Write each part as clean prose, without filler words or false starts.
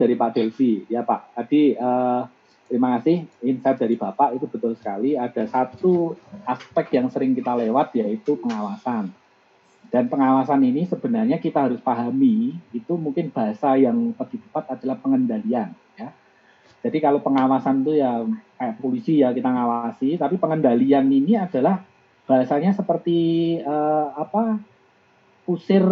dari Pak Delvi. Ya Pak, tadi terima kasih insight dari Bapak itu betul sekali. Ada satu aspek yang sering kita lewat yaitu pengawasan. Dan pengawasan ini sebenarnya kita harus pahami, itu mungkin bahasa yang lebih tepat adalah pengendalian. Ya. Jadi kalau pengawasan itu ya kayak polisi ya kita ngawasi, tapi pengendalian ini adalah bahasanya seperti kusir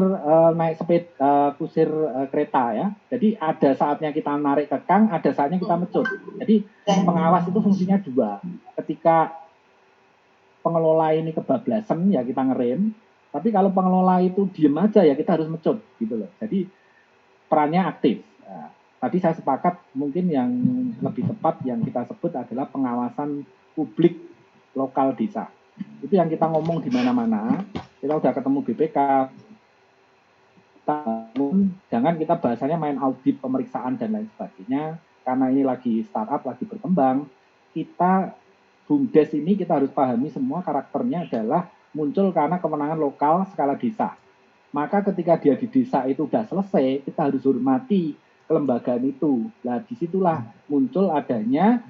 naik sepeda, kusir kereta ya. Jadi ada saatnya kita narik kekang, ada saatnya kita mecut. Jadi pengawas itu fungsinya dua. Ketika pengelola ini kebablasan ya kita ngerem, tapi kalau pengelola itu diem aja ya kita harus mecut gitu loh. Jadi perannya aktif. Nah, tadi saya sepakat mungkin yang lebih tepat yang kita sebut adalah pengawasan publik lokal desa. Itu yang kita ngomong di mana-mana. Kita udah ketemu BPK. Jangan kita bahasanya main audit, pemeriksaan dan lain sebagainya. Karena ini lagi startup, lagi berkembang. Kita BUMDes ini kita harus pahami semua karakternya adalah muncul karena kewenangan lokal skala desa. Maka ketika dia di desa itu sudah selesai, kita harus hormati kelembagaan itu. Nah, disitulah muncul adanya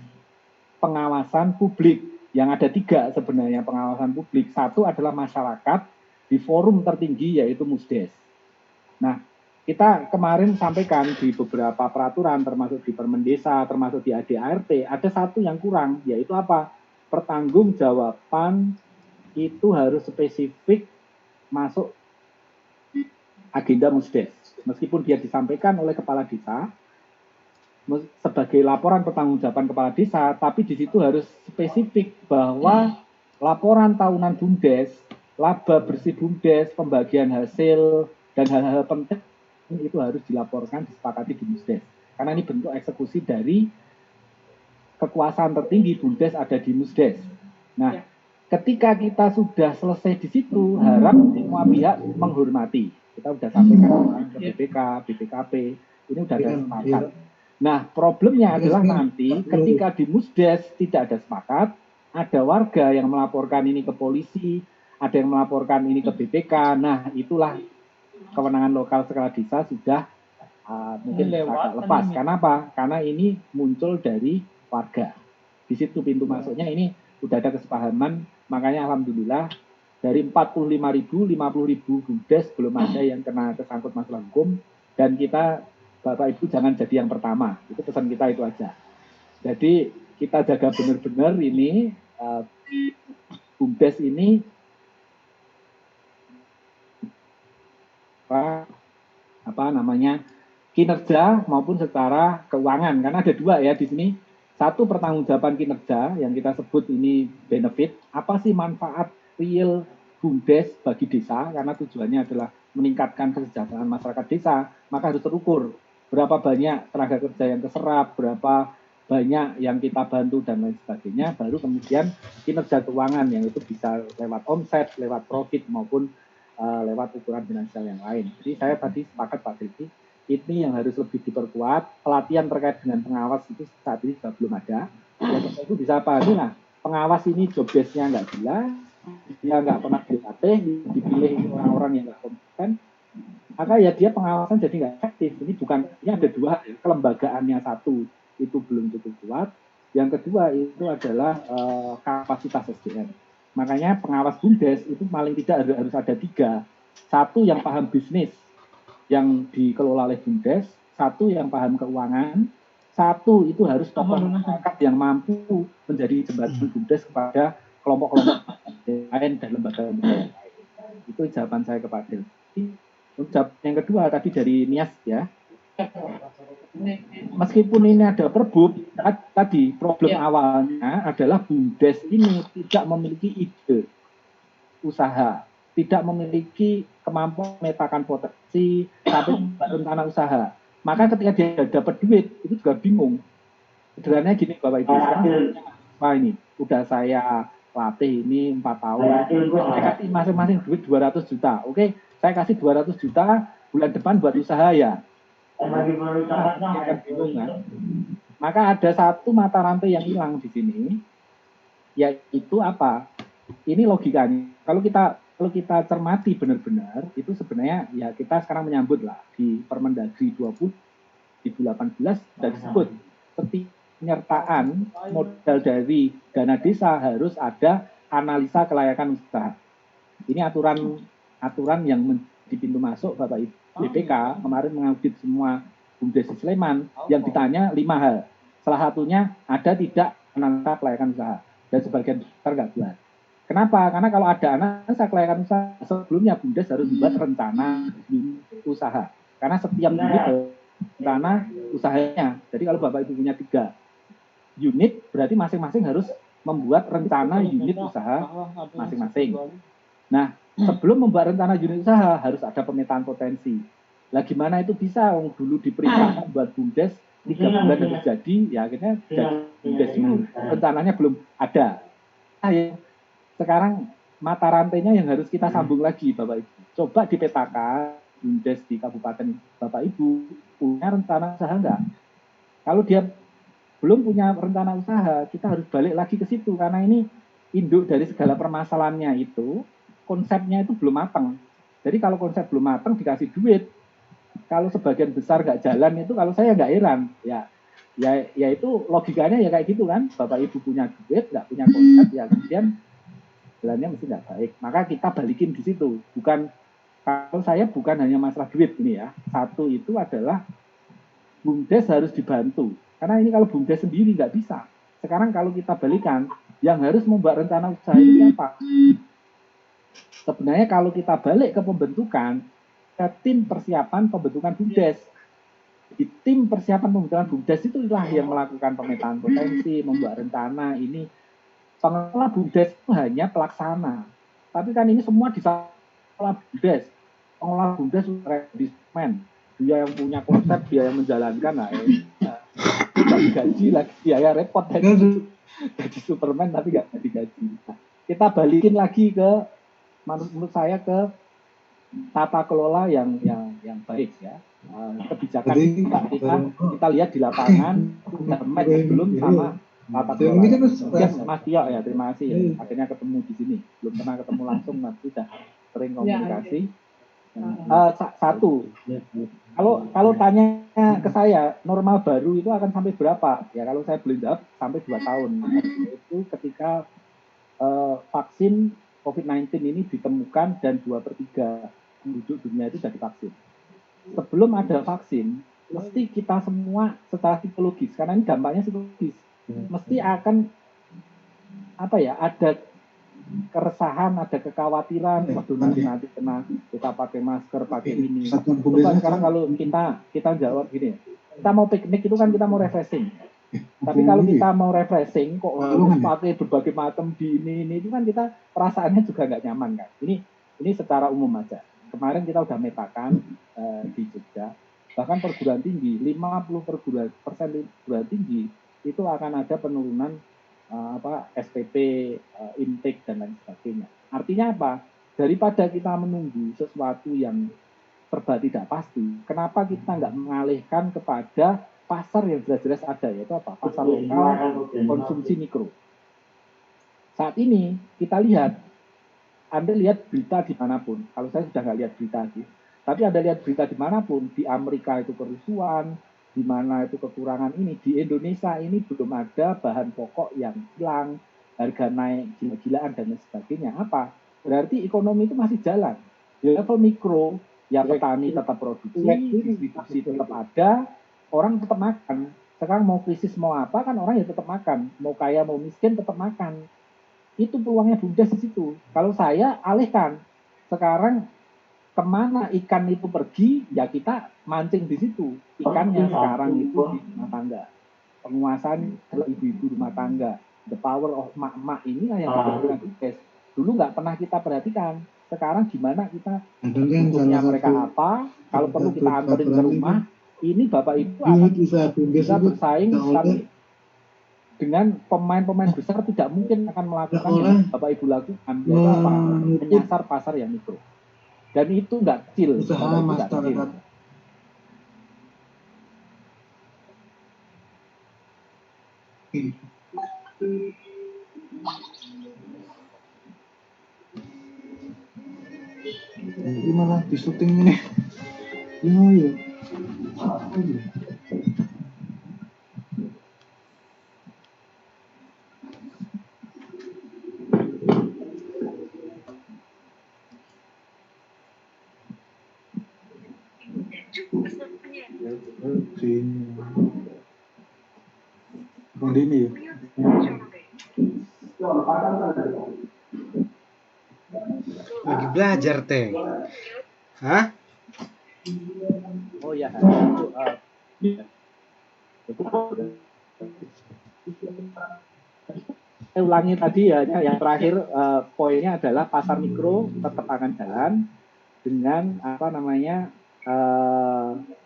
pengawasan publik. Yang ada 3 sebenarnya pengawasan publik. Satu adalah masyarakat di forum tertinggi yaitu Musdes. Nah, kita kemarin sampaikan di beberapa peraturan, termasuk di Permendesa, termasuk di ADART, ada satu yang kurang, yaitu apa? Pertanggungjawaban itu harus spesifik masuk agenda Musdes. Meskipun dia disampaikan oleh kepala desa sebagai laporan pertanggungjawaban kepala desa, tapi di situ harus spesifik bahwa laporan tahunan BUMDes, laba bersih BUMDes, pembagian hasil dan hal-hal penting itu harus dilaporkan, disepakati di Musdes. Karena ini bentuk eksekusi dari kekuasaan tertinggi BUMDes ada di Musdes. Nah, ketika kita sudah selesai di situ, harap semua pihak menghormati. Kita sudah sampaikan ke BPK, BPKP, ini sudah ada sepakat. Nah, problemnya adalah nanti ketika di Musdes tidak ada sepakat, ada warga yang melaporkan ini ke polisi, ada yang melaporkan ini ke BPK. Nah, itulah kewenangan lokal skala desa sudah mungkin agak lepas. Karena apa? Karena ini muncul dari warga. Di situ pintu masuknya ini sudah ada kesepahaman, makanya alhamdulillah dari 45.000, 50.000 BUMDes belum ada yang kena kesangkut masalah hukum, dan kita Bapak Ibu jangan jadi yang pertama. Itu pesan kita itu aja. Jadi kita jaga benar-benar ini BUMDes ini kinerja maupun secara keuangan, karena ada 2 ya di sini. Satu pertanggungjawaban kinerja yang kita sebut ini benefit, apa sih manfaat real BUMDes bagi desa, karena tujuannya adalah meningkatkan kesejahteraan masyarakat desa, maka harus terukur berapa banyak tenaga kerja yang keserap, berapa banyak yang kita bantu dan lain sebagainya, baru kemudian kinerja keuangan yang itu bisa lewat omset, lewat profit maupun lewat ukuran finansial yang lain. Jadi saya tadi sepakat Pak Delvi, ini yang harus lebih diperkuat. Pelatihan terkait dengan pengawas itu saat ini juga belum ada. Ya, itu bisa apa? Nah, pengawas ini job desk-nya nggak jelas, dia nggak pernah dilatih, dipilih orang-orang yang nggak kompeten, maka ya dia pengawasan jadi nggak efektif. Ini ada 2, kelembagaannya satu itu belum cukup kuat, yang kedua itu adalah kapasitas SDM. Makanya pengawas BUMDes itu paling tidak harus ada 3. Satu yang paham bisnis, yang dikelola oleh BUMDes, satu yang paham keuangan, satu itu harus tokoh masyarakat yang mampu menjadi jembatan BUMDes kepada kelompok-kelompok lain dan lembaga lain. Itu jawaban saya ke Pak Delvi. Yang kedua tadi dari Nias ya. Meskipun ini ada perbub, tadi problem awalnya adalah BUMDes ini tidak memiliki ide usaha, tidak memiliki kemampuan memetakan potensi sampai rencana usaha. Maka ketika dia dapat duit itu juga bingung. Sederhananya gini Bapak Ibu, wah ini udah saya latih ini 4 tahun, saya kasih masing-masing duit 200 juta. Oke, saya kasih 200 juta bulan depan buat usaha ya. Bingung kan? Maka ada satu mata rantai yang hilang di sini, yaitu apa? Ini logikanya. Kalau kita cermati benar-benar, itu sebenarnya ya kita sekarang menyambut lah di Permendagri 20 2018 sudah disebut setiap penyertaan modal dari dana desa harus ada analisa kelayakan usaha. Ini aturan yang di pintu masuk Bapak Ibu BPK kemarin mengaudit semua BUMDes Sleman yang ditanya 5 hal. Salah satunya ada tidak analisa kelayakan usaha dan sebagian besar nggak buat. Kenapa? Karena kalau ada analisa kelayakan usaha sebelumnya BUMDes harus membuat rencana usaha. Karena setiap unit rencana usahanya. Jadi kalau Bapak Ibu punya 3 unit, berarti masing-masing harus membuat rencana unit usaha masing-masing. Nah, sebelum membuat rencana unit usaha harus ada pemetaan potensi. Lah gimana itu bisa? Dulu diperintahkan buat BUMDes 3 bulan harus jadi, ya akhirnya jadi BUMDes itu rencananya belum ada. Nah, ya, sekarang mata rantainya yang harus kita sambung lagi Bapak Ibu. Coba dipetakan BUMDes di Kabupaten Bapak Ibu punya rencana usaha enggak? Kalau dia belum punya rencana usaha, kita harus balik lagi ke situ karena ini induk dari segala permasalahannya itu konsepnya itu belum matang. Jadi kalau konsep belum matang dikasih duit, kalau sebagian besar nggak jalan itu kalau saya nggak heran, ya itu logikanya ya kayak gitu kan. Bapak Ibu punya duit, nggak punya konsep, ya kemudian jalannya mesti nggak baik. Maka kita balikin di situ. Bukan kalau saya bukan hanya masalah duit ini ya. Satu itu adalah BUMDes harus dibantu. Karena ini kalau BUMDes sendiri nggak bisa. Sekarang kalau kita balikan, yang harus membuat rencana usaha itu siapa? Sebenarnya kalau kita balik ke pembentukan, ke tim persiapan pembentukan BUMDes. Di tim persiapan pembentukan BUMDes itulah yang melakukan pemetaan potensi, membuat rencana. Ini pengelola BUMDes itu hanya pelaksana. Tapi kan ini semua di pengelola BUMDes. Pengelola BUMDes rekrutmen. Dia yang punya konsep, dia yang menjalankan. Nah, digaji lagi, biaya repot jadi Superman tapi nggak digaji. Nah, kita balikin lagi ke menurut saya ke tata kelola yang baik ya. Kebijakan kita lihat di lapangan match belum sama tata kelola. Yes, Mas Tio ya, terima kasih ya. Akhirnya ketemu di sini. Belum pernah ketemu langsung, tapi sudah sering komunikasi. Satu, kalau tanya ke saya normal baru itu akan sampai berapa? Ya kalau saya boleh jawab sampai 2 tahun. Itu ketika vaksin COVID-19 ini ditemukan dan 2/3 penduduk dunia itu sudah divaksin. Sebelum ada vaksin, mesti kita semua secara psikologis, karena ini dampaknya psikologis, mesti akan ada keresahan, ada kekhawatiran, waduh nanti kena kita pakai masker, pakai ini. Coba sekarang kalau kita jawab gini, kita mau piknik itu kan kita mau refreshing. Tapi kalau kita mau refreshing kok harus pakai berbagai macam di ini itu kan kita perasaannya juga nggak nyaman kan. Ini secara umum aja. Kemarin kita udah metakan di Jogja, bahkan perguruan tinggi 50% perguruan tinggi itu akan ada penurunan SPP, intake dan lain sebagainya. Artinya apa? Daripada kita menunggu sesuatu yang serba tidak pasti, kenapa kita nggak mengalihkan kepada pasar yang jelas-jelas ada, yaitu apa? Pasar lokal, konsumsi mikro. Saat ini kita lihat, Anda lihat berita dimanapun, kalau saya sudah nggak lihat berita sih, tapi Anda lihat berita dimanapun, di Amerika itu kerusuhan, di mana itu kekurangan ini, di Indonesia ini belum ada bahan pokok yang hilang, harga naik gila-gilaan dan sebagainya. Apa? Berarti ekonomi itu masih jalan. Di level mikro, ya petani tetap produksi, distribusi tetap ada, orang tetap makan. Sekarang mau krisis mau apa kan orang ya tetap makan, mau kaya mau miskin tetap makan. Itu peluangnya BUMDes di situ. Kalau saya alihkan, sekarang kemana ikan itu pergi, ya kita mancing di situ. Ikannya sekarang itu di rumah tangga. Penguasaan ibu-ibu rumah tangga. The power of mak-mak ini yang diperlukan BUMDes. Dulu nggak pernah kita perhatikan. Sekarang gimana kita butuhnya mereka apa, kalau perlu kita anterin ke rumah, ini Bapak Ibu akan bisa bersaing, tapi dengan pemain-pemain besar tidak mungkin akan melakukan yang Bapak Ibu lakukan, yaitu apa? Menyasar pasar yang mikro. Dan itu nggak kecil. Usaha masyarakat. Ini malah di syuting ini. Ya. Sini. Bang Dini ya? Lagi belajar, Teng. Hah? Oh ya, itu saya ulangi tadi ya, yang terakhir poinnya adalah pasar mikro tetap akan jalan dengan apa namanya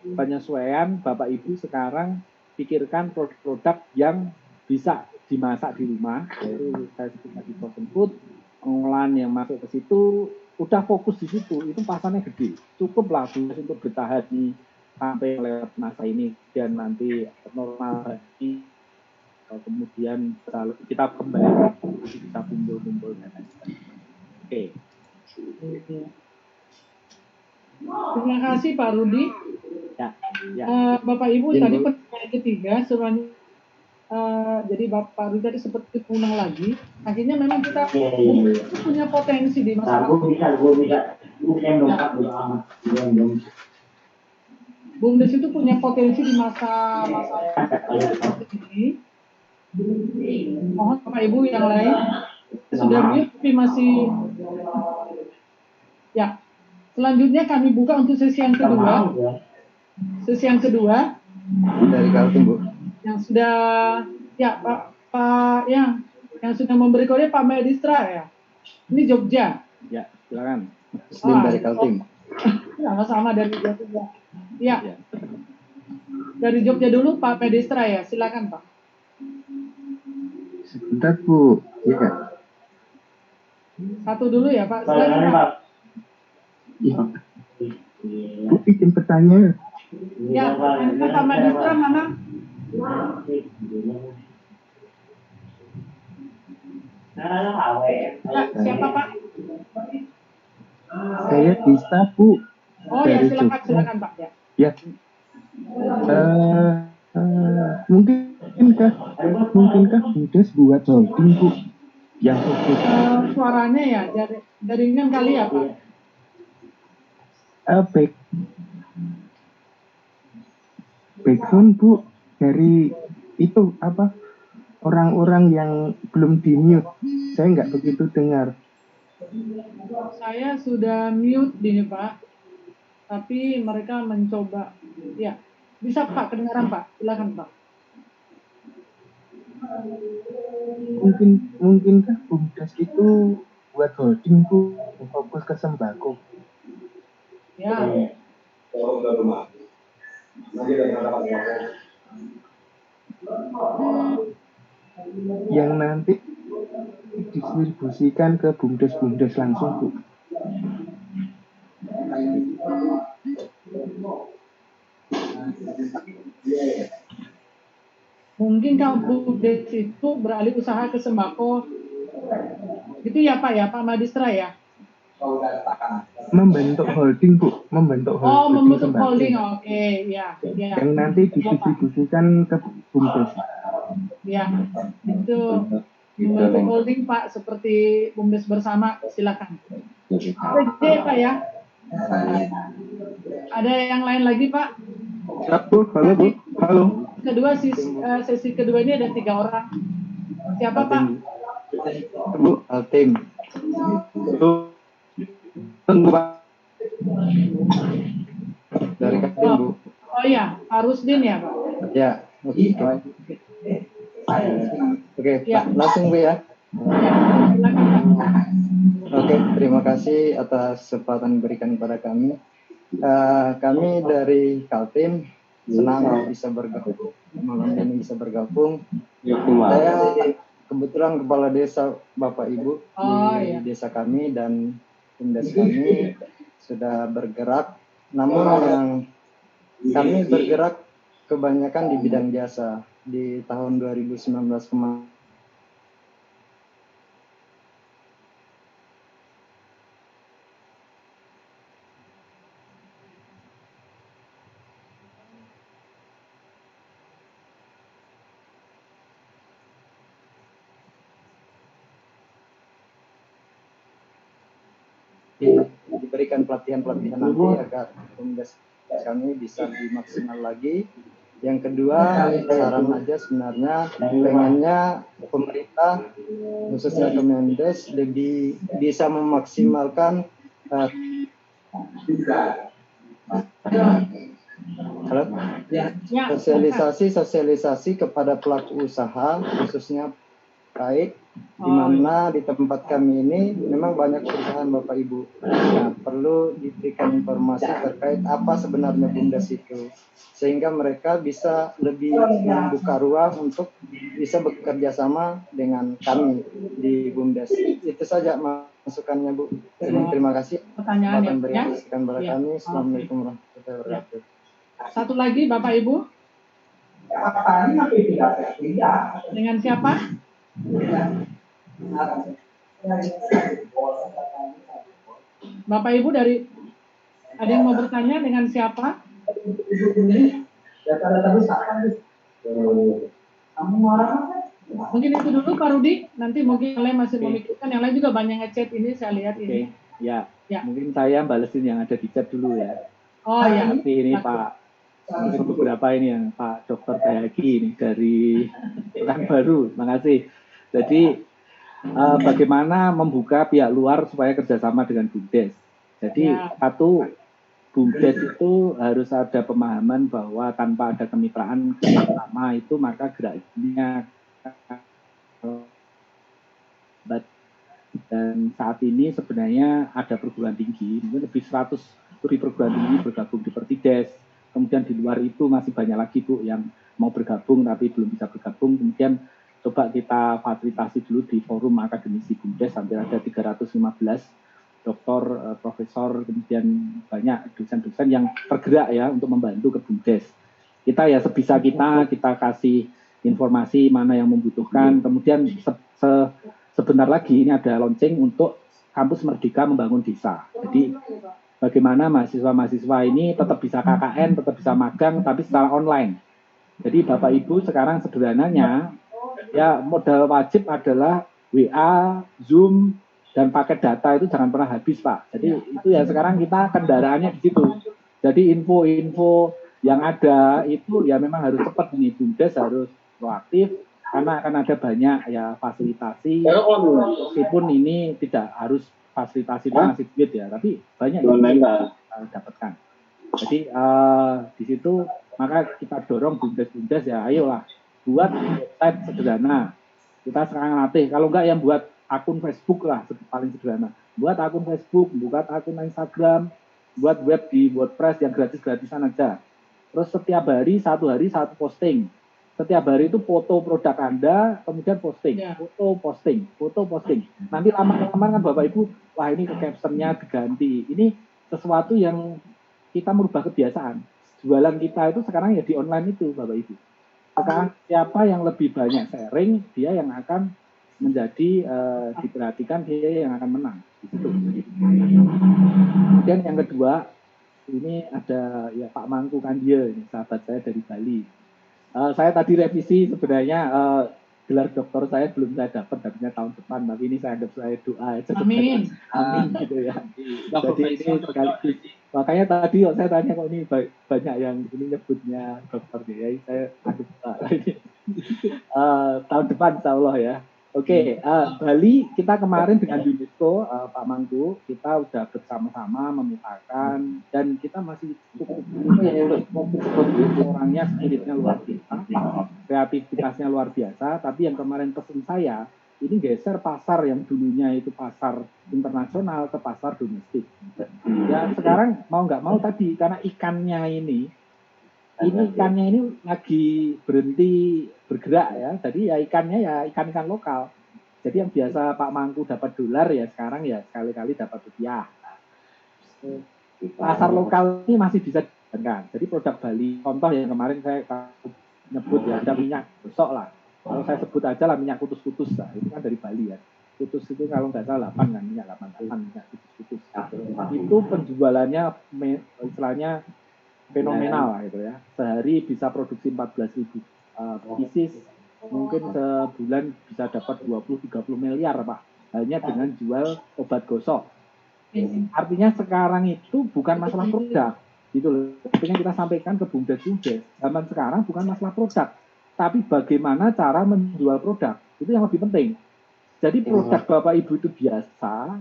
penyesuaian Bapak Ibu sekarang pikirkan produk-produk yang bisa dimasak di rumah, yaitu saya sebut tadi frozen food, pengolahan yang masuk ke situ, udah fokus di situ, itu pasarnya gede, cukup lah untuk bertahan sampai lewat masa ini dan nanti normal lagi, kemudian kita kembali kita kumpul-kumpul dan lain sebagainya. Oke. Terima kasih Pak Rudi. Ya. Bapak Ibu tadi pertanyaan ketiga sebenarnya jadi Bapak Rudi tadi seperti punang lagi. Akhirnya memang kita punya potensi di masyarakat. BUMDes itu punya potensi di masa seperti ini. Mohon Bapak Ibu yang lain sudah mute tapi masih ya. Selanjutnya kami buka untuk sesi yang kedua. Sesi yang kedua dari Kaltim, Bu. Yang sudah ya Pak yang sudah memberi kode Pak Medistra ya. Ini Jogja. Ya, silakan. Muslim dari Kaltim. Sama-sama dari Jogja. Ya. Dari Jogja dulu Pak Medistra ya, silakan Pak. Sebentar, Bu. Ya. Satu dulu ya Pak. Silakan Pak. Ya. Bu, izin bertanya. Ya, Pak Medistra mana? Pak, siapa Pak? Saya bisa, Bu. Oh ya, silakan Pak ya. Ya. Mungkinkah BUMDes buat holding, Bu? Yang khusus. Suaranya ya jaringan kali ya Pak. Background, Bu, dari itu apa? Orang-orang yang belum di-mute. Saya nggak begitu dengar. Saya sudah mute ini Pak. Tapi mereka mencoba. Ya, bisa Pak, kedengaran Pak. Silakan Pak. Mungkinkah BUMDes itu buat holding, Bu, fokus ke sembako? Ya. Yang nanti didistribusikan ke BUMDes langsung, Bu. Mungkin kalau BUMDes itu beralih usaha ke sembako. Gitu ya Pak ya, Pak Madistra ya? Membentuk holding, Bu. Membentuk holding, oke. Ya. Yang nanti didistribusikan ke BUMDes. Ya, itu membentuk holding Pak, seperti BUMDes bersama, silakan. Oke Pak ya. Ada yang lain lagi Pak? Bu, halo Bu. Halo. Kedua sesi kedua ini ada 3 orang. Siapa Pak? Bu, Altim. Tunggu Pak. Dari Kaltim, Bu. Oh ya, Pak Rusdin ya Pak? Ya. Oke, ya. Langsung Bu ya. Oke, terima kasih atas kesempatan diberikan kepada kami. Kami dari Kaltim senang bisa bergabung. Malam ini bisa bergabung. Saya kebetulan kepala desa Bapak Ibu di desa kami dan BUMDes kami sudah bergerak. Namun yang kami bergerak kebanyakan di bidang jasa di tahun 2019 kemarin. Diberikan pelatihan nanti agar BUMDes kami bisa lebih maksimal lagi. Yang kedua, saran aja sebenarnya pengennya pemerintah khususnya Kemendes lebih bisa memaksimalkan sosialisasi kepada pelaku usaha khususnya baik di mana di tempat kami ini memang banyak perusahaan Bapak Ibu. Nah, perlu diberikan informasi terkait apa sebenarnya BUMDes itu sehingga mereka bisa lebih membuka ruang untuk bisa bekerja sama dengan kami di BUMDes. Itu saja masukannya Bu. Terima kasih. Pertanyaan berikan kepada kami. Assalamualaikum warahmatullahi wabarakatuh. Satu lagi Bapak Ibu. Dengan siapa? Bapak Ibu dari ada yang mau bertanya dengan siapa? Mungkin itu dulu Pak Rudi, nanti mungkin yang lain masih memikirkan, yang lain juga banyak ngechat ini saya lihat ini. Ya. Mungkin saya balesin yang ada di chat dulu ya. Oh ya. Tapi ini Pak, mungkin beberapa ini yang Pak Dr. Bayaki ini dari Pekanbaru, makasih. Jadi bagaimana membuka pihak luar supaya kerjasama dengan BUMDes. Jadi satu, BUMDes itu harus ada pemahaman bahwa tanpa ada kemitraan bersama itu maka geraknya dan saat ini sebenarnya ada perguruan tinggi, mungkin lebih 100 perguruan tinggi bergabung di Pertides. Kemudian di luar itu masih banyak lagi Bu yang mau bergabung tapi belum bisa bergabung. Kemudian coba kita fasilitasi dulu di forum akademisi BUMDes, hampir ada 315 doktor, profesor, kemudian banyak dosen-dosen yang tergerak ya untuk membantu ke BUMDes. Kita ya sebisa kita kasih informasi mana yang membutuhkan. Kemudian sebentar lagi ini ada launching untuk kampus Merdeka membangun desa. Jadi bagaimana mahasiswa-mahasiswa ini tetap bisa KKN, tetap bisa magang, tapi secara online. Jadi Bapak Ibu sekarang sederhananya ya modal wajib adalah WA, Zoom, dan paket data itu jangan pernah habis Pak. Jadi itu ya sekarang kita kendaraannya di situ. Jadi info-info yang ada itu ya memang harus cepat nih, BUMDes harus proaktif karena akan ada banyak ya fasilitasi. Meskipun ini tidak harus fasilitasi ngasih duit ya, tapi banyak yang kita dapatkan. Jadi di situ maka kita dorong BUMDes ya, ayolah buat website sederhana. Kita sekarang latih, kalau enggak yang buat akun Facebook lah, paling sederhana. Buat akun Facebook, buat akun Instagram, buat web di WordPress yang gratis-gratisan aja. Terus setiap hari satu posting. Setiap hari itu foto produk Anda, kemudian posting, foto posting. Nanti lama-lama kan Bapak Ibu, wah ini captionnya diganti. Ini sesuatu yang kita merubah kebiasaan. Jualan kita itu sekarang ya di online itu Bapak Ibu. Sekarang siapa yang lebih banyak sharing, dia yang akan menjadi diperhatikan, dia yang akan menang. Gitu. Kemudian yang kedua, ini ada ya Pak Mangku Kandia, ini sahabat saya dari Bali. Saya tadi revisi sebenarnya gelar doktor saya belum saya dapat, dapatnya tahun depan, tapi ini saya anggap saya doa aja. Amin. Amin gitu ya. Jadi ini sekaligus. Makanya tadi saya tanya kok ini banyak yang ini nyebutnya dokter ya, saya anggap tahun depan insya Allah ya. Oke, Bali kita kemarin dengan UNESCO Pak Mangku kita udah bersama-sama memutakan dan kita masih cukup orangnya spiritnya luar biasa, kreativitasnya luar biasa. Tapi yang kemarin pesen saya ini geser pasar yang dulunya itu pasar internasional ke pasar domestik. Ya sekarang mau nggak mau tadi karena ikannya ini lagi berhenti bergerak ya, jadi ya ikannya ya ikan-ikan lokal. Jadi yang biasa Pak Mangku dapat dolar ya sekarang ya sekali-kali dapat rupiah. Pasar lokal ini masih bisa dijalankan. Jadi produk Bali, contoh yang kemarin saya nyebut ya ada minyak gosok lah. Kalau saya sebut aja lah minyak kutus-kutus lah, itu kan dari Bali ya. Kutus itu kalau nggak salah 8 kan, minyak 8 minyak kutus-kutus. Itu penjualannya istilahnya fenomenal lah gitu ya. Sehari bisa produksi 14.000 pieces, mungkin sebulan bisa dapat 20-30 miliar Pak, hanya dengan jual obat gosok. Artinya sekarang itu bukan masalah produk, Gitu loh. Pengen kita sampaikan ke bumdes-bumdes. Zaman sekarang bukan masalah produk, tapi bagaimana cara menjual produk. Itu yang lebih penting. Jadi produk Bapak Ibu itu biasa,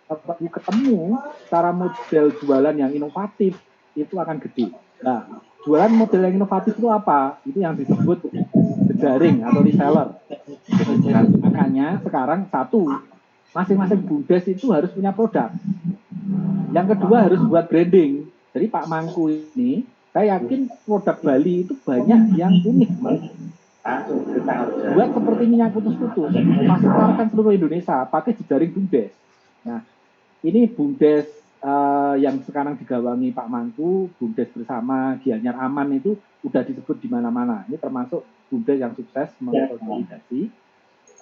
Bapak Ibu ketemu cara model jualan yang inovatif, itu akan gede. Nah, jualan model yang inovatif itu apa? Itu yang disebut jejaring atau reseller. Makanya sekarang satu, masing-masing bumdes itu harus punya produk. Yang kedua harus buat branding. Jadi Pak Mangku ini, saya yakin produk Bali itu banyak yang unik. Buat seperti minyak putus-putus, masukkan seluruh Indonesia, pakai jejaring bumdes. Nah, ini bumdes yang sekarang digawangi Pak Mangku, bumdes bersama Gianyar Aman itu udah disebut di mana-mana. Ini termasuk bumdes yang sukses mengkonsolidasi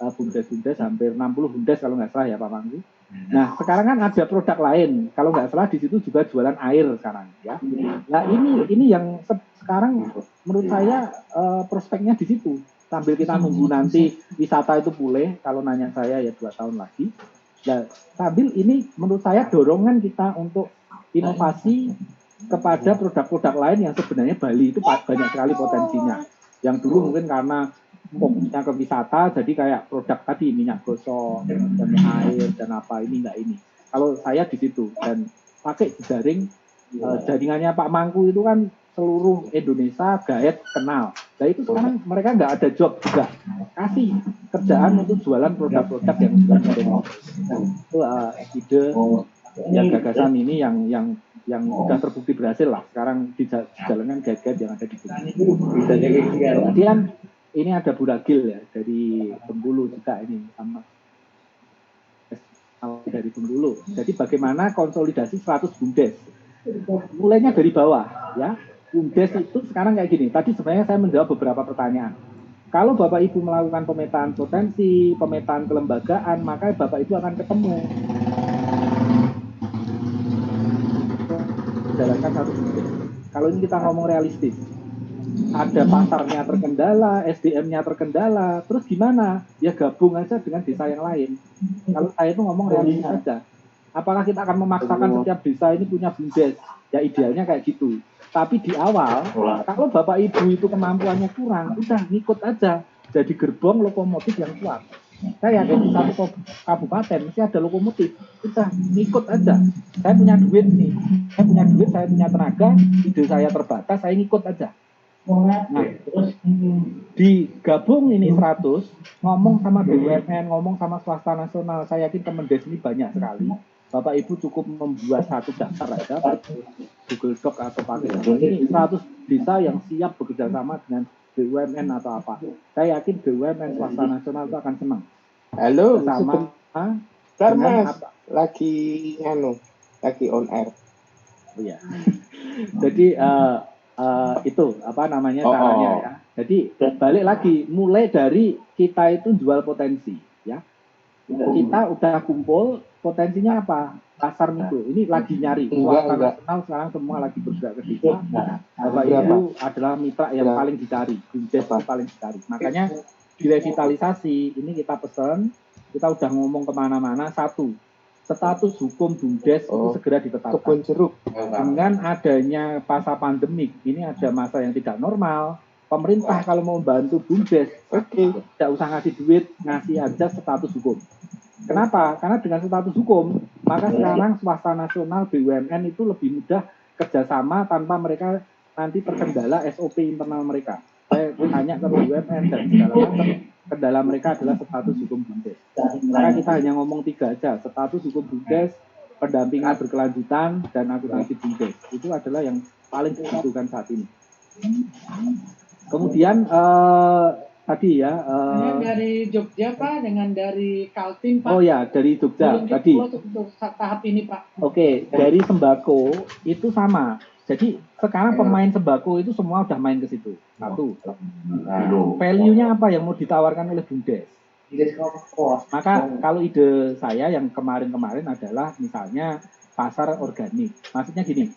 bumdes-bumdes hampir 60 bumdes kalau nggak salah ya Pak Mangku. Nah, sekarang kan ada produk lain. Kalau nggak salah di situ juga jualan air sekarang ya. Nah, ini yang sekarang menurut saya prospeknya di situ. Sambil kita nunggu nanti wisata itu pulih, kalau nanya saya ya 2 tahun lagi. Nah, sambil ini menurut saya dorongan kita untuk inovasi kepada produk-produk lain yang sebenarnya Bali itu banyak sekali potensinya. Yang dulu mungkin karena fokusnya ke wisata, jadi kayak produk tadi minyak gosok, dan air dan apa ini enggak ini. Kalau saya di situ dan pakai jejaring, jaringannya Pak Mangku itu kan seluruh Indonesia gaet kenal. Nah itu sekarang mereka nggak ada job juga, kasih kerjaan untuk jualan produk-produk yang sudah modern. Itu ide yang gagasan ini yang sudah terbukti berhasil lah. Sekarang dijalankan guide-guide yang ada di sini. Kemudian ini ada Buragil ya dari Bengkulu juga ini sama dari Bengkulu. Jadi bagaimana konsolidasi 100 bumdes. Mulainya dari bawah ya. Bumdes itu sekarang kayak gini. Tadi sebenarnya saya menjawab beberapa pertanyaan. Kalau Bapak Ibu melakukan pemetaan potensi, pemetaan kelembagaan, maka Bapak Ibu akan ketemu jalankan 100 bumdes. Kalau ini kita ngomong realistis, ada pasarnya terkendala, SDM-nya terkendala, terus gimana? Ya gabung aja dengan desa yang lain. Kalau saya itu ngomong realistis saja. Apakah kita akan memaksakan setiap desa ini punya bumdes? Ya idealnya kayak gitu. Tapi di awal, kalau Bapak Ibu itu kemampuannya kurang, udah ngikut aja. Jadi gerbong lokomotif yang kuat. Saya yakin di satu kabupaten mesti ada lokomotif. Udah ngikut aja. Saya punya duit nih. Saya punya tenaga, ide saya terbatas, saya ngikut aja. Nah, terus digabung ini 100, ngomong sama BUMN, ngomong sama swasta nasional, saya yakin Kemendes ini banyak sekali. Bapak Ibu cukup membuat satu daftar aja, Google Doc atau pakai ini 100 desa yang siap bekerja sama dengan BUMN atau apa. Saya yakin BUMN swasta nasional itu akan senang. Halo, sama Mas, lagi on air. Oh ya. Jadi itu apa namanya caranya ya. Jadi balik lagi, mulai dari kita itu jual potensi ya. Kita udah kumpul, potensinya apa? Pasar mikro. Ini lagi nyari. Swasta nasional sekarang semua lagi bergerak ke desa. Bapak Ibu adalah mitra yang paling dicari, bumdes paling dicari. Makanya direvitalisasi ini kita pesan, kita udah ngomong kemana-mana. Satu, status hukum bumdes itu segera ditetapkan. Kebun jeruk. Dengan adanya masa pandemik, ini ada masa yang tidak normal. Pemerintah kalau mau membantu bumdes, tidak usah ngasih duit, ngasih aja status hukum. Kenapa? Karena dengan status hukum, maka sekarang swasta nasional BUMN itu lebih mudah kerjasama tanpa mereka nanti terkendala SOP internal mereka. Saya tanya ke BUMN dan segala macam, kendala mereka adalah status hukum bumdes. Maka kita hanya ngomong 3 aja, status hukum bumdes, pendampingan berkelanjutan, dan akuntansi bumdes. Itu adalah yang paling dibutuhkan saat ini. Kemudian tadi ya dari Jogja Pak dengan dari Kaltim Pak. Oh ya, dari Jogja tadi. Untuk tahap ini Pak. Oke, dari sembako itu sama. Jadi sekarang pemain sembako itu semua udah main ke situ. Satu. Value-nya apa yang mau ditawarkan oleh bumdes? Maka kalau ide saya yang kemarin-kemarin adalah misalnya pasar organik. Maksudnya gini,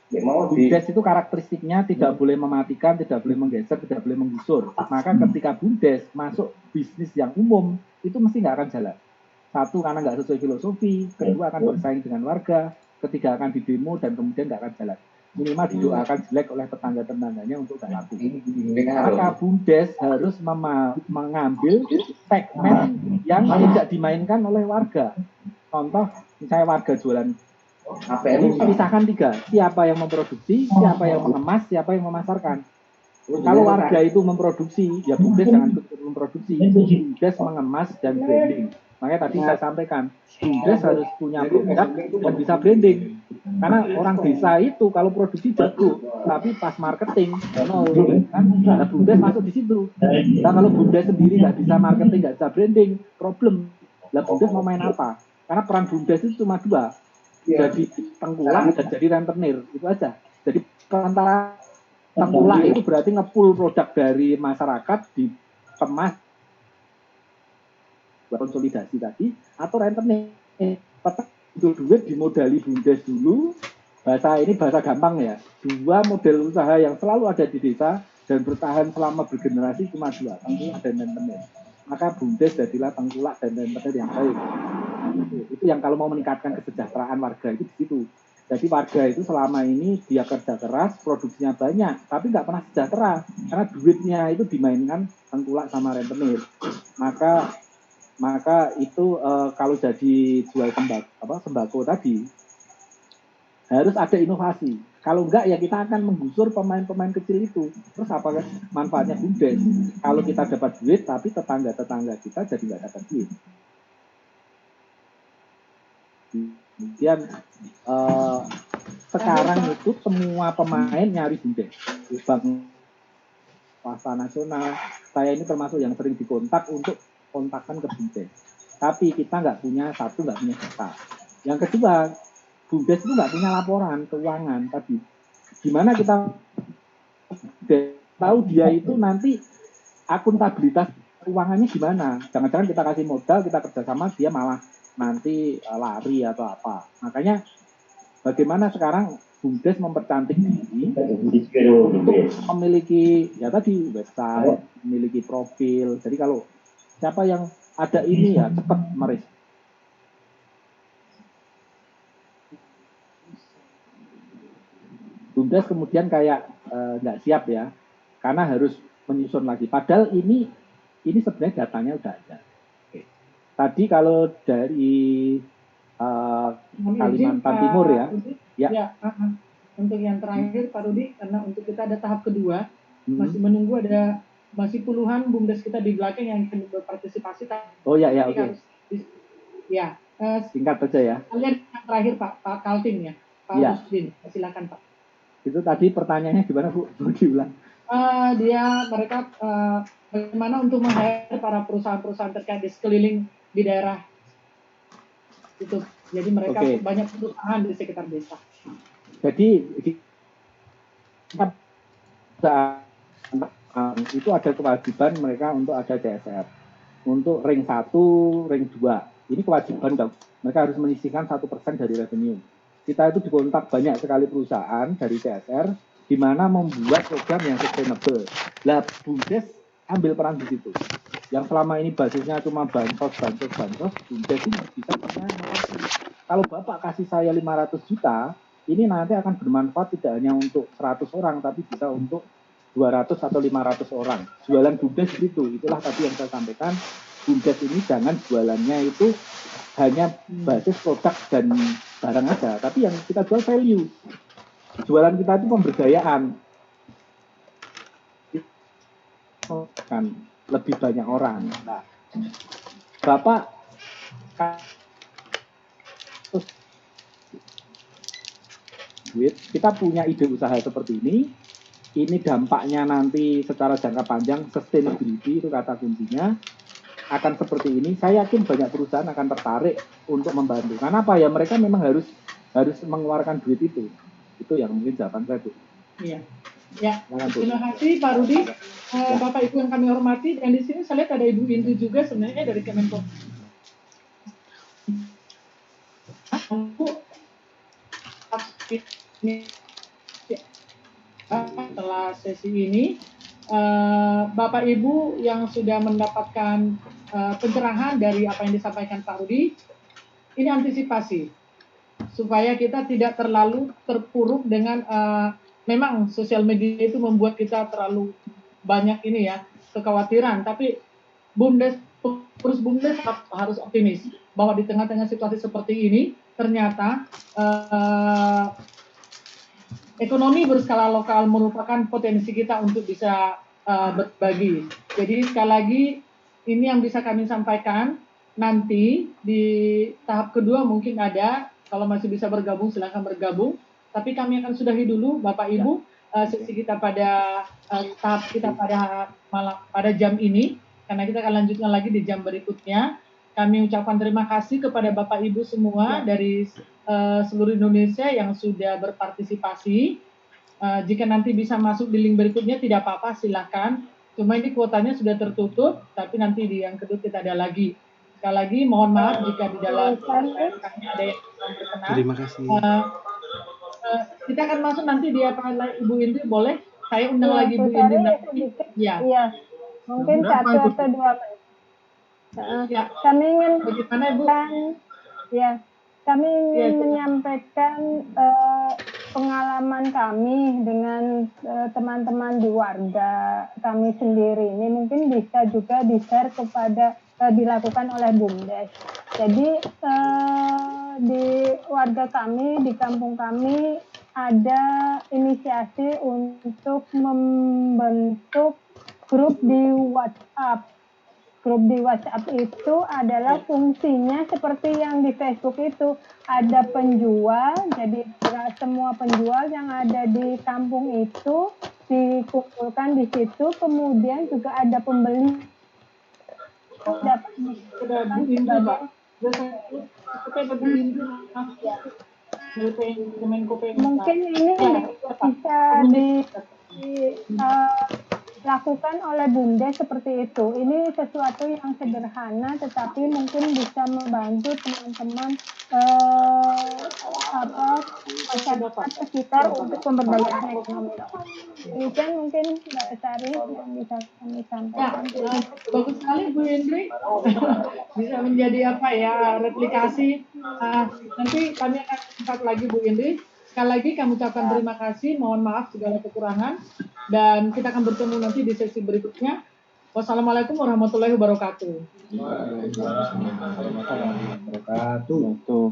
bumdes itu karakteristiknya tidak boleh mematikan, tidak boleh menggeser, tidak boleh menggusur. Maka ketika bumdes masuk bisnis yang umum, itu mesti nggak akan jalan. Satu, karena nggak sesuai filosofi. Kedua, akan bersaing dengan warga. Ketiga, akan didemo dan kemudian nggak akan jalan. minimal didoakan jelek oleh tetangga-tetangganya untuk tidak laku. Maka BUMDes harus mengambil segmen yang tidak dimainkan oleh warga. Contoh, misalnya warga jualan, pisahkan 3, siapa yang memproduksi, siapa yang mengemas, siapa yang memasarkan. Kalau warga itu memproduksi, ya BUMDes jangan ikut memproduksi, BUMDes mengemas dan branding. Makanya tadi saya sampaikan, BUMDes harus punya produk dan bisa branding. Karena orang desa itu kalau produksi jago, tapi pas marketing, kan, nah BUMDes masuk di situ. Nah kalau BUMDes sendiri nggak bisa marketing, nggak bisa branding, problem. Lah BUMDes mau main apa? Karena peran BUMDes itu cuma 2, jadi tengkulak dan jadi rentenir, itu aja. Jadi antara tengkulak itu berarti ngepul produk dari masyarakat dikemas konsolidasi tadi, atau rentenir itu duit dimodali BUMDes dulu. Bahasa gampang ya, 2 model usaha yang selalu ada di desa dan bertahan selama bergenerasi cuma 2, tengkulak dan rentenir. Maka BUMDes jadilah tengkulak dan rentenir yang baik. Itu yang kalau mau meningkatkan kesejahteraan warga itu di situ. Jadi warga itu selama ini dia kerja keras, produksinya banyak, tapi nggak pernah sejahtera karena duitnya itu dimainkan tengkulak sama rentenir. Maka itu kalau jadi jual sembako tadi harus ada inovasi. Kalau enggak ya kita akan menggusur pemain-pemain kecil itu. Terus apa manfaatnya BUMDes? Kalau kita dapat duit tapi tetangga-tetangga kita jadi nggak dapat duit. Kemudian sekarang itu semua pemain nyari BUMDes. Bank swasta nasional, saya ini termasuk yang sering dikontak untuk kontakkan ke BUMDes. Tapi kita nggak punya data. Yang kedua, BUMDes itu nggak punya laporan keuangan tadi. Gimana kita tahu dia itu nanti akuntabilitas keuangannya gimana? Jangan-jangan kita kasih modal, kita kerjasama, dia malah nanti lari atau apa. Makanya bagaimana sekarang BUMDes mempercantik diri untuk memiliki ya tadi website, memiliki profil. Jadi kalau siapa yang ada ini ya cepat meres. BUMDes kemudian kayak nggak siap ya, karena harus menyusun lagi. Padahal ini sebenarnya datanya udah ada. Tadi kalau dari Kalimantan Timur ya. Untuk yang terakhir Pak Rudi, karena untuk kita ada tahap kedua, masih menunggu masih puluhan BUMDes kita di belakang yang akan berpartisipasi. Oh ya, oke. Ya, singkat saja ya. Kalian yang terakhir Pak Kaltim ya, Pak Rusdin, silakan Pak. Itu tadi pertanyaannya gimana Bu? Diulang. Mereka bagaimana untuk meng-hire para perusahaan-perusahaan terkait di sekeliling di daerah itu. Jadi mereka banyak perusahaan di sekitar desa. Jadi itu ada kewajiban mereka untuk ada CSR. Untuk ring 1, ring 2. Ini kewajiban mereka harus menyisihkan 1% dari revenue. Kita itu dikontak banyak sekali perusahaan dari CSR di mana membuat program yang sustainable. Lah BUMDes ambil peran di situ. Yang selama ini basisnya cuma bansos, BUMDes ini bisa punya inovasi. Kalau Bapak kasih saya 500 juta, ini nanti akan bermanfaat tidak hanya untuk 100 orang, tapi bisa untuk 200 atau 500 orang. Jualan BUMDes itu, itulah tadi yang saya sampaikan. BUMDes ini jangan jualannya itu hanya basis produk dan barang aja, tapi yang kita jual value. Jualan kita itu pemberdayaan. Kan lebih banyak orang. Nah, Bapak kita punya ide usaha seperti ini dampaknya nanti secara jangka panjang, sustainability itu kata kuncinya, akan seperti ini. Saya yakin banyak perusahaan akan tertarik untuk membantu. Karena apa ya, mereka memang harus mengeluarkan duit itu. Itu yang mungkin jawaban saya, Bu. Iya. Ya, terima kasih Pak Rudi. Bapak Ibu yang kami hormati, dan di sini saya lihat ada Ibu Indri juga sebenarnya dari Kemenko. Setelah sesi ini, Bapak Ibu yang sudah mendapatkan pencerahan dari apa yang disampaikan Pak Rudi, ini antisipasi. supaya kita tidak terlalu terpuruk dengan memang sosial media itu membuat kita terlalu banyak ini ya kekhawatiran, tapi pengurus BUMDes harus optimis bahwa di tengah-tengah situasi seperti ini ternyata ekonomi berskala lokal merupakan potensi kita untuk bisa berbagi. Jadi sekali lagi ini yang bisa kami sampaikan. Nanti di tahap kedua mungkin ada, kalau masih bisa bergabung silakan bergabung. Tapi kami akan sudahi dulu Bapak Ibu sesi kita pada tahap kita pada jam ini, karena kita akan lanjutkan lagi di jam berikutnya. Kami ucapkan terima kasih kepada Bapak Ibu semua dari seluruh Indonesia yang sudah berpartisipasi. Jika nanti bisa masuk di link berikutnya tidak apa-apa, silahkan. Cuma ini kuotanya sudah tertutup, tapi nanti di yang kedua kita ada lagi. Sekali lagi mohon maaf jika di dalam kami ada yang berkenan. Terima kasih. Kita akan masuk nanti di apa Ibu Indri, boleh? Saya undang Ya, lagi Bu Indri nanti. Ya. Ya. Mungkin Berapa, 1 atau 2 menit. Ya. Kami ingin Bagaimana Ibu? Kami ingin menyampaikan pengalaman kami dengan teman-teman di warga kami sendiri. Ini mungkin bisa juga di-share kepada dilakukan oleh BUMDes. Jadi di warga kami, di kampung kami ada inisiasi untuk membentuk grup di WhatsApp. Grup di WhatsApp itu adalah fungsinya seperti yang di Facebook itu, ada penjual, jadi semua penjual yang ada di kampung itu dikumpulkan di situ, kemudian juga ada pembeli dapat mungkin ini bisa dilakukan oleh BUMDes seperti itu. Ini sesuatu yang sederhana tetapi mungkin bisa membantu teman-teman masyarakat sekitar untuk pemberdayaan ekonomi. Demikian mungkin Mbak Sari yang bisa kami sampaikan. Bagus sekali Bu Indri. Bisa menjadi apa ya, replikasi. Nanti kami akan sempat lagi Bu Indri. Sekali lagi kami ucapkan terima kasih, mohon maaf segala kekurangan, dan kita akan bertemu nanti di sesi berikutnya. Wassalamualaikum warahmatullahi wabarakatuh. Waalaikumsalam warahmatullahi wabarakatuh.